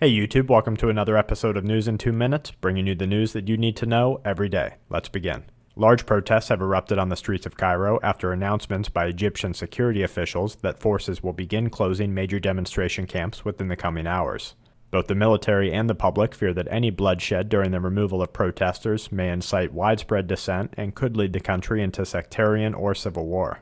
Hey YouTube, welcome to another episode of News in 2 Minutes, bringing you the news that you need to know every day. Let's begin. Large protests have erupted on the streets of Cairo after announcements by Egyptian security officials that forces will begin closing major demonstration camps within the coming hours. Both the military and the public fear that any bloodshed during the removal of protesters may incite widespread dissent and could lead the country into sectarian or civil war.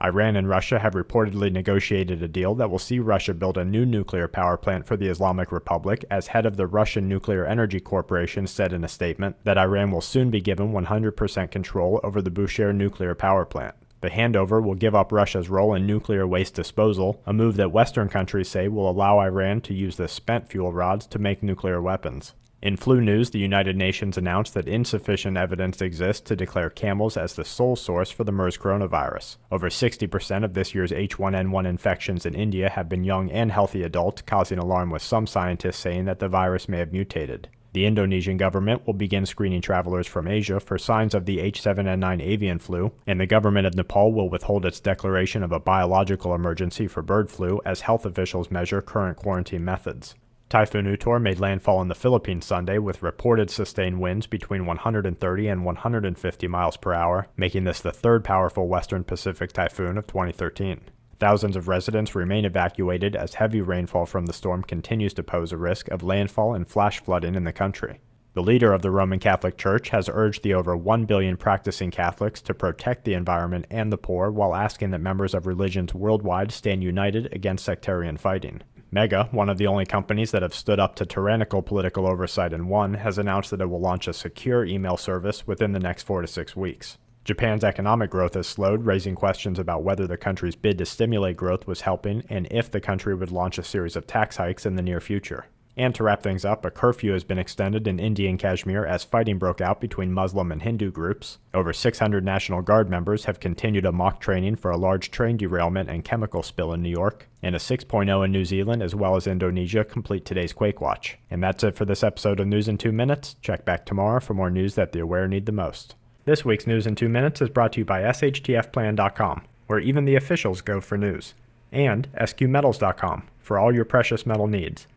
Iran and Russia have reportedly negotiated a deal that will see Russia build a new nuclear power plant for the Islamic Republic, as head of the Russian Nuclear Energy Corporation said in a statement that Iran will soon be given 100% control over the Bushehr nuclear power plant. The handover will give up Russia's role in nuclear waste disposal, a move that Western countries say will allow Iran to use the spent fuel rods to make nuclear weapons. In flu news, the United Nations announced that insufficient evidence exists to declare camels as the sole source for the MERS coronavirus. Over 60% of this year's H1N1 infections in India have been young and healthy adults, causing alarm with some scientists saying that the virus may have mutated. The Indonesian government will begin screening travelers from Asia for signs of the H7N9 avian flu, and the government of Nepal will withhold its declaration of a biological emergency for bird flu as health officials measure current quarantine methods. Typhoon made landfall in the Philippines Sunday with reported sustained winds between 130 and 150 miles per hour, making this the third powerful Western Pacific typhoon of 2013. Thousands of residents remain evacuated as heavy rainfall from the storm continues to pose a risk of landfall and flash flooding in the country. The leader of the Roman Catholic Church has urged the over 1 billion practicing Catholics to protect the environment and the poor, while asking that members of religions worldwide stand united against sectarian fighting. Mega, one of the only companies that have stood up to tyrannical political oversight and won, has announced that it will launch a secure email service within the next 4 to 6 weeks. Japan's economic growth has slowed, raising questions about whether the country's bid to stimulate growth was helping and if the country would launch a series of tax hikes in the near future. And to wrap things up, a curfew has been extended in Indian Kashmir as fighting broke out between Muslim and Hindu groups. Over 600 National Guard members have continued a mock training for a large train derailment and chemical spill in New York. And a 6.0 in New Zealand as well as Indonesia complete today's Quake Watch. And that's it for this episode of News in 2 Minutes. Check back tomorrow for more news that the aware need the most. This week's News in 2 Minutes is brought to you by SHTFplan.com, where even the officials go for news. And SQmetals.com for all your precious metal needs.